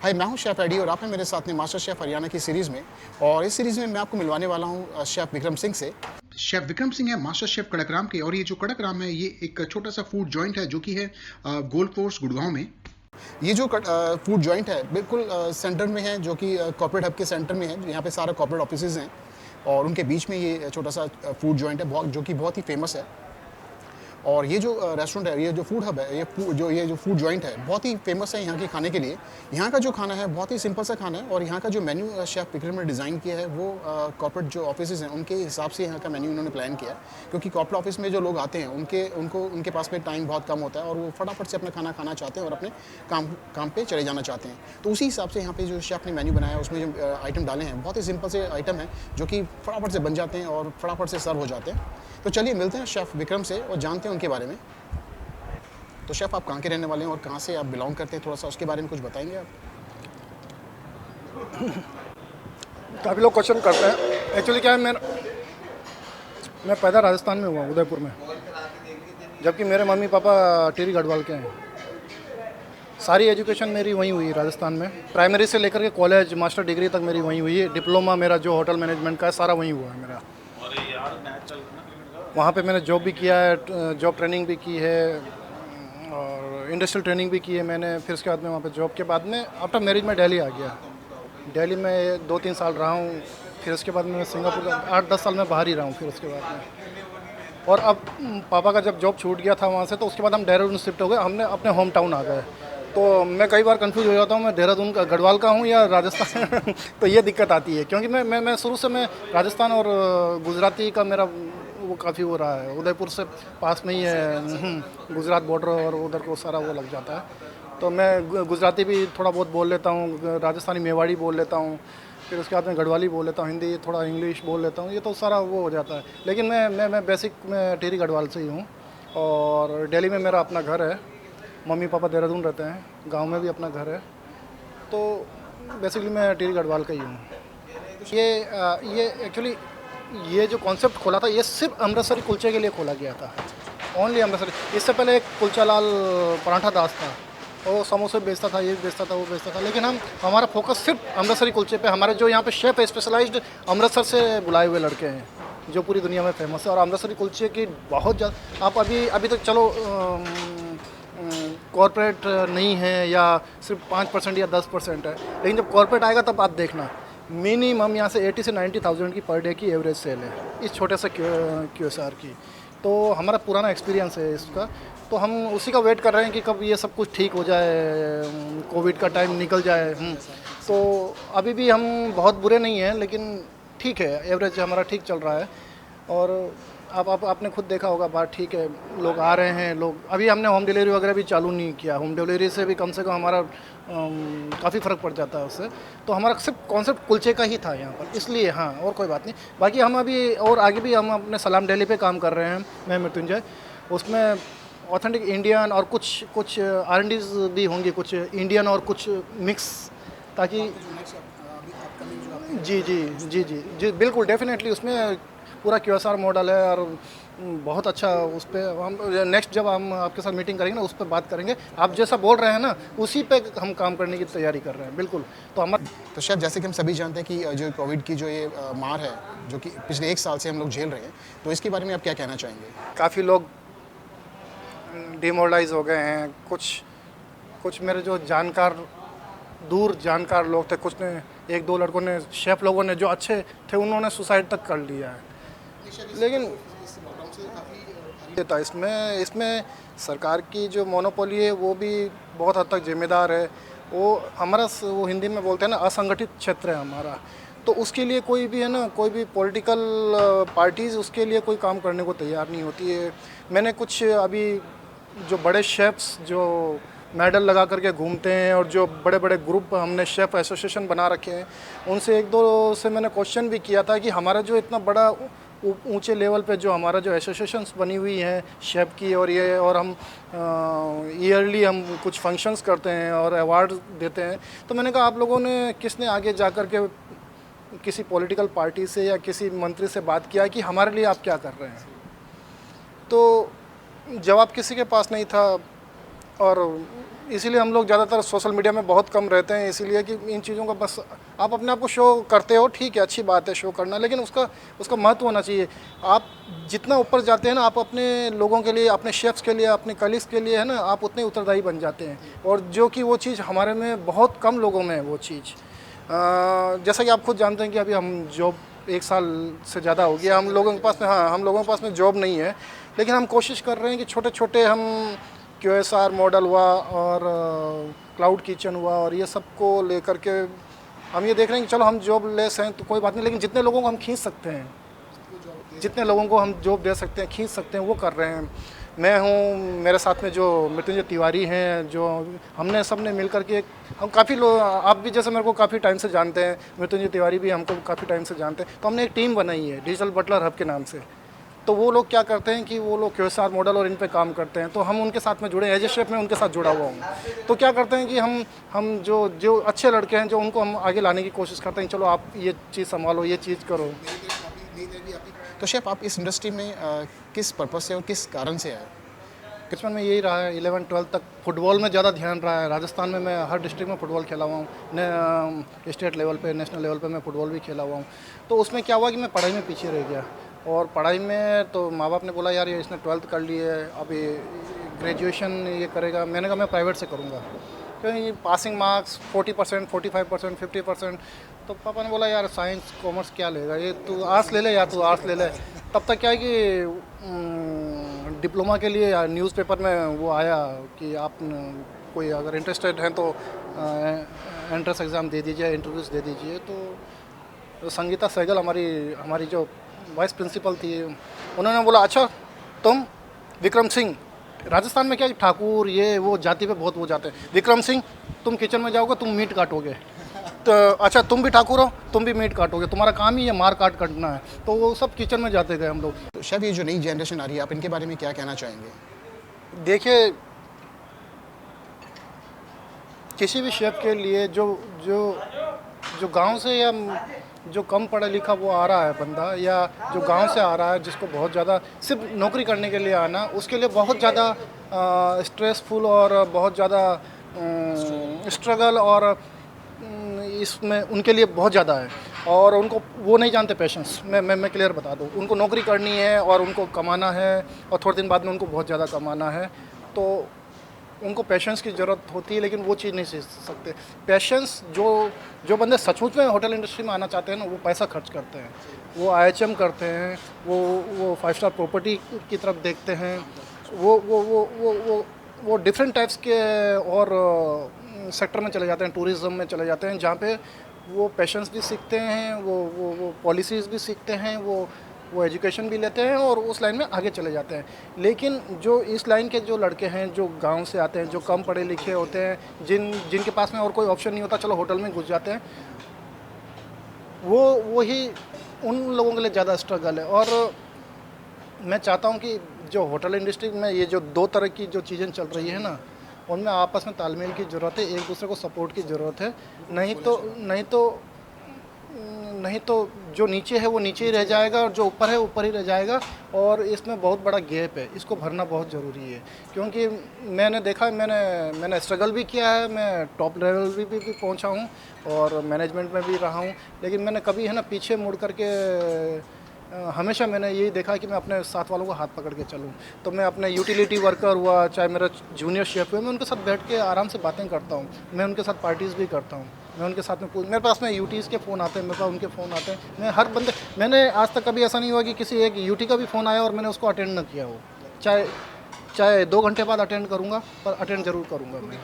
हाय, मैं हूँ chef AD और आप हैं मेरे साथ में मास्टर शेफ़ हरियाणा की सीरीज़ में। और इस सीरीज़ में मैं आपको मिलवाने वाला हूँ शेफ़ विक्रम सिंह से। शेफ़ विक्रम सिंह है मास्टर शेफ़ कड़कराम के, और ये जो कड़कराम है ये एक छोटा सा फूड जॉइंट है जो कि है गोल्ड कोर्स गुड़गांव में। ये जो फूड जॉइंट है बिल्कुल सेंटर में है, जो कि कॉर्पोरेट हब के सेंटर में है। यहाँ पे सारा कॉर्पोरेट ऑफिसेज हैं और उनके बीच में ये छोटा सा फूड जॉइंट है, बहुत जो कि बहुत ही फेमस है। और ये जो रेस्टोरेंट है, ये जो फूड हब है, ये जो फूड जॉइंट है, बहुत ही फेमस है यहाँ के खाने के लिए। यहाँ का जो खाना है बहुत ही सिंपल सा खाना है, और यहाँ का जो मेन्यू शेफ़ विक्रम ने डिज़ाइन किया है वो कॉर्पोरेट जो ऑफिसेज़ हैं उनके हिसाब से यहाँ का मेन्यू उन्होंने प्लान किया है। क्योंकि कॉर्पोरेट ऑफिस में जो लोग आते हैं उनके पास में टाइम बहुत कम होता है और वो फटाफट से अपना खाना खाना चाहते हैं और अपने काम काम पे चले जाना चाहते हैं। तो उसी हिसाब से यहाँ पे जो शेफ़ ने मेन्यू बनाया है उसमें जो आइटम डाले हैं बहुत ही सिंपल से आइटम हैं जो कि फटाफट से बन जाते हैं और फटाफट से सर्व हो जाते हैं। तो चलिए मिलते हैं शेफ़ विक्रम से और जानते हैं उनके बारे में। तो शेफ़, आप कहाँ के रहने वाले हैं और कहाँ से आप बिलोंग करते हैं, थोड़ा-सा उसके बारे में कुछ बताएँगे आप? काफ़ी लोग क्वेश्चन करते हैं। एक्चुअली क्या है, मैं पैदा राजस्थान में हुआ, उदयपुर में, जबकि मेरे मम्मी पापा टिहरी गढ़वाल के हैं। सारी एजुकेशन मेरी वहीं हुई राजस्थान में, प्राइमरी से लेकर के कॉलेज मास्टर डिग्री तक मेरी वहीं हुई है। डिप्लोमा मेरा जो होटल मैनेजमेंट का है सारा वहीं हुआ है मेरा। वहाँ पे मैंने जॉब भी किया है, जॉब ट्रेनिंग भी की है और इंडस्ट्रियल ट्रेनिंग भी की है मैंने। फिर उसके बाद में वहाँ पे जॉब के बाद में आफ्टर मैरिज में दिल्ली आ गया। दिल्ली में 2-3 साल रहा हूँ। फिर उसके बाद में सिंगापुर 8-10 साल में बाहर ही रहा हूँ। फिर उसके बाद में और अब पापा का जब जॉब छूट गया था वहाँ से, तो उसके बाद हम देहरादून शिफ्ट हो गए। हमने अपने होम टाउन आ गए। तो मैं कई बार कंफ्यूज हो जाता हूँ, मैं देहरादून का गढ़वाल का हूँ या राजस्थान तो ये दिक्कत आती है, क्योंकि मैं शुरू से मैं राजस्थान और गुजराती का मेरा वो काफ़ी हो रहा है। उदयपुर से पास में ही है गुजरात बॉर्डर, और उधर को सारा वो लग जाता है। तो मैं गुजराती भी थोड़ा बहुत बोल लेता हूँ, राजस्थानी मेवाड़ी बोल लेता हूँ, फिर उसके बाद में गढ़वाली बोल लेता हूँ, हिंदी थोड़ा इंग्लिश बोल लेता हूँ। ये तो सारा वो हो जाता है। लेकिन मैं बेसिक मैं टिहरी गढ़वाल से ही हूँ और दिल्ली में मेरा अपना घर है। मम्मी पापा देहरादून रहते हैं, गांव में भी अपना घर है। तो बेसिकली मैं टिहरी गढ़वाल का ही हूँ। ये एक्चुअली ये जो कॉन्सेप्ट खोला था ये सिर्फ अमृतसरी कुलचे के लिए खोला गया था, ओनली अमृतसरी। इससे पहले एक कुलचा लाल पराठा दास था, वो समोसे बेचता था, ये बेचता था, वो बेचता था। लेकिन हमारा फोकस सिर्फ अमृतसरी कुलचे पे। हमारे जो यहाँ पे शेफ़ है स्पेशलाइज्ड अमृतसर से बुलाए हुए लड़के हैं जो पूरी दुनिया में फेमस है। और अमृतसरी कुलचे की बहुत ज़्यादा, आप अभी तक चलो कॉर्पोरेट नहीं है या सिर्फ 5% या 10% है, लेकिन जब कॉर्पोरेट आएगा तब आप देखना मिनिमम यहाँ से 80 से 90,000 की पर डे की एवरेज सेल है इस छोटे से QSR की। तो हमारा पुराना एक्सपीरियंस है इसका। तो हम उसी का वेट कर रहे हैं कि कब ये सब कुछ ठीक हो जाए, कोविड का टाइम निकल जाए। तो अभी भी हम बहुत बुरे नहीं हैं, लेकिन ठीक है, एवरेज हमारा ठीक चल रहा है। और आपने खुद देखा होगा, बात ठीक है, लोग आ रहे हैं। लोग अभी हमने होम डिलीवरी वगैरह भी चालू नहीं किया। होम डिलीवरी से भी कम हमारा काफ़ी फ़र्क पड़ जाता है उससे। तो हमारा सिर्फ कॉन्सेप्ट कुलचे का ही था यहाँ पर, इसलिए हाँ, और कोई बात नहीं। बाकी हम अभी और आगे भी हम अपने सलाम दिल्ली पे काम कर रहे हैं, मैं मृत्युंजय। उसमें ऑथेंटिक इंडियन और कुछ R&Ds भी होंगी, कुछ इंडियन और कुछ मिक्स, ताकि जी बिल्कुल डेफिनेटली उसमें पूरा QSR मॉडल है। और बहुत अच्छा उस पर हम नेक्स्ट जब हम आपके साथ मीटिंग करेंगे ना उस पर बात करेंगे। आप जैसा बोल रहे हैं ना उसी पे हम काम करने की तैयारी कर रहे हैं, बिल्कुल। तो हमारा तो शेफ़, जैसे कि हम सभी जानते हैं कि जो कोविड की जो ये मार है जो कि पिछले 1 साल से हम लोग झेल रहे हैं, तो इसके बारे में आप क्या कहना चाहेंगे? काफ़ी लोग डिमोरलाइज हो गए हैं। कुछ मेरे जो दूर जानकार लोग थे, कुछ ने 1-2 लड़कों ने, शेफ़ लोगों ने जो अच्छे थे, उन्होंने सुसाइड तक कर लिया है। लेकिन था इसमें सरकार की जो मोनोपोली है वो भी बहुत हद तक जिम्मेदार है। वो हिंदी में बोलते हैं ना, असंगठित क्षेत्र है हमारा। तो उसके लिए कोई भी है ना, कोई भी पॉलिटिकल पार्टीज़ उसके लिए कोई काम करने को तैयार नहीं होती है। मैंने कुछ अभी जो बड़े शेफ्स जो मेडल लगा करके घूमते हैं और जो बड़े बड़े ग्रुप हमने शेफ़ एसोसिएशन बना रखे हैं, उनसे 1-2 से मैंने क्वेश्चन भी किया था कि हमारा जो इतना बड़ा ऊंचे लेवल पे जो हमारा जो एसोसिएशंस बनी हुई हैं शेफ़ की, और हम ईयरली हम कुछ फंक्शंस करते हैं और अवार्ड देते हैं, तो मैंने कहा आप लोगों ने किसने आगे जा कर के किसी पॉलिटिकल पार्टी से या किसी मंत्री से बात किया कि हमारे लिए आप क्या कर रहे हैं? तो जवाब किसी के पास नहीं था। और इसीलिए हम लोग ज़्यादातर सोशल मीडिया में बहुत कम रहते हैं, इसीलिए कि इन चीज़ों का बस आप अपने आप को शो करते हो, ठीक है, अच्छी बात है शो करना, लेकिन उसका महत्व होना चाहिए। आप जितना ऊपर जाते हैं ना, आप अपने लोगों के लिए, अपने शेफ्स के लिए, अपने कलीग्स के लिए है ना, आप उतने उत्तरदायी बन जाते हैं, और जो कि वो चीज़ हमारे में बहुत कम लोगों में है वो चीज़। जैसा कि आप खुद जानते हैं कि अभी हम जॉब 1 साल से ज़्यादा हो गया हम लोगों के पास में, हाँ, हम लोगों के पास में जॉब नहीं है, लेकिन हम कोशिश कर रहे हैं कि छोटे छोटे हम QSR मॉडल हुआ और क्लाउड किचन हुआ और ये सब को लेकर के हम ये देख रहे हैं कि चलो हम जॉब लेस हैं तो कोई बात नहीं, लेकिन जितने लोगों को हम खींच सकते हैं, जितने लोगों को हम जॉब दे सकते हैं, खींच सकते हैं, वो कर रहे हैं। मैं हूँ, मेरे साथ में जो मृत्युंजय तिवारी हैं, जो हमने सब ने मिल करके, हम काफ़ी लोग, आप भी जैसे मेरे को काफ़ी टाइम से जानते हैं, मृत्युंजय तिवारी भी हमको काफ़ी टाइम से जानते हैं, तो हमने एक टीम बनाई है डिजिटल बटलर हब के नाम से। तो वो लोग क्या करते हैं कि वो लोग QSR मॉडल और इन पे काम करते हैं, तो हम उनके साथ में जुड़े, एज ए शेफ में उनके साथ जुड़ा हुआ हूँ। तो क्या करते हैं कि हम जो अच्छे लड़के हैं, जो उनको हम आगे लाने की कोशिश करते हैं, चलो आप ये चीज़ संभालो, ये चीज़ करो। तो शेफ, आप इस इंडस्ट्री में किस पर्पज़ से और किस कारण से आए? बचपन में यही रहा है, 11-12 तक फुटबॉल में ज़्यादा ध्यान रहा है। राजस्थान में मैं हर डिस्ट्रिक्ट में फ़ुटबॉल खेला हुआ हूँ, स्टेट लेवल पे, नेशनल लेवल पे मैं फ़ुटबॉल भी खेला हुआ हूँ। तो उसमें क्या हुआ कि मैं पढ़ाई में पीछे रह गया, और पढ़ाई में तो माँ बाप ने बोला यार ये इसने 12th कर ली है, अभी ग्रेजुएशन ये करेगा। मैंने कहा मैं प्राइवेट से करूँगा, क्योंकि पासिंग मार्क्स 40%, 45%, 50%। तो पापा ने बोला यार साइंस कॉमर्स क्या लेगा, ये तू आर्ट्स ले ले यार, तू आर्ट्स ले ले। तब तक क्या है कि डिप्लोमा के लिए न्यूज़पेपर में वो आया कि आप कोई अगर इंटरेस्टेड हैं तो एंट्रेंस एग्ज़ाम दे दीजिए, इंटरव्यूज़ दे दीजिए। तो संगीता सहगल हमारी जो वाइस प्रिंसिपल थी, उन्होंने बोला अच्छा तुम विक्रम सिंह, राजस्थान में क्या है, ठाकुर ये वो जाति पे बहुत वो जाते हैं, विक्रम सिंह तुम किचन में जाओगे, तुम मीट काटोगे। तो अच्छा तुम भी ठाकुर हो, तुम भी मीट काटोगे, तुम्हारा काम ही ये मार काट करना है। तो वो सब किचन में जाते थे हम लोग। तो शेफ, ये जो नई जनरेशन आ रही है, आप इनके बारे में क्या कहना चाहेंगे? देखिए, किसी भी शेफ के लिए जो गांव से या जो कम पढ़ा लिखा वो आ रहा है बंदा, या जो गांव से आ रहा है जिसको बहुत ज़्यादा सिर्फ नौकरी करने के लिए आना, उसके लिए बहुत ज़्यादा स्ट्रेसफुल और बहुत ज़्यादा स्ट्रगल और इसमें उनके लिए बहुत ज़्यादा है, और उनको वो नहीं जानते पेशेंस। मैं क्लियर बता दूँ, उनको नौकरी करनी है और उनको कमाना है, और थोड़े दिन बाद में उनको बहुत ज़्यादा कमाना है, तो उनको पेशेंस की ज़रूरत होती है, लेकिन वो चीज़ नहीं सीख सकते। पेशेंस जो बंदे सचमुच में होटल इंडस्ट्री में आना चाहते हैं ना, वो पैसा खर्च करते हैं, वो IHM करते हैं, वो 5 स्टार प्रॉपर्टी की तरफ देखते हैं, वो डिफरेंट टाइप्स के और सेक्टर में चले जाते हैं, टूरिज़्म में चले जाते हैं, जहाँ पे वो पेशेंस भी सीखते हैं, वो पॉलिसीज़ भी सीखते हैं, वो एजुकेशन भी लेते हैं और उस लाइन में आगे चले जाते हैं। लेकिन जो इस लाइन के जो लड़के हैं, जो गांव से आते हैं, जो कम पढ़े लिखे होते हैं, जिनके पास में और कोई ऑप्शन नहीं होता, चलो होटल में घुस जाते हैं, वही उन लोगों के लिए ज़्यादा स्ट्रगल है। और मैं चाहता हूं कि जो होटल इंडस्ट्री में ये जो 2 तरह की जो चीज़ें चल रही है ना, उनमें आपस में तालमेल की ज़रूरत है, एक दूसरे को सपोर्ट की ज़रूरत है। नहीं तो जो नीचे है वो नीचे ही रह जाएगा, और जो ऊपर है ऊपर ही रह जाएगा, और इसमें बहुत बड़ा गैप है, इसको भरना बहुत ज़रूरी है। क्योंकि मैंने देखा है, मैंने स्ट्रगल भी किया है, मैं टॉप लेवल भी पहुंचा हूं और मैनेजमेंट में भी रहा हूं, लेकिन मैंने कभी है ना पीछे मुड़ करके हमेशा मैंने यही देखा कि मैं अपने साथ वालों को हाथ पकड़ के चलूं। तो मैं अपने यूटिलिटी वर्कर हुआ, चाहे मेरा जूनियर शेफ हुआ, मैं उनके साथ बैठ के आराम से बातें करता हूं, मैं उनके साथ पार्टीज़ भी करता हूं, मैं उनके साथ में मेरे पास में UTs के फ़ोन आते हैं, मेरे पास उनके फ़ोन आते हैं। मैंने आज तक कभी ऐसा नहीं हुआ कि किसी एक UT का भी फ़ोन आया और मैंने उसको अटेंड ना किया हो। चाहे 2 घंटे बाद अटेंड करूँगा, पर अटेंड ज़रूर करूँगा मैं।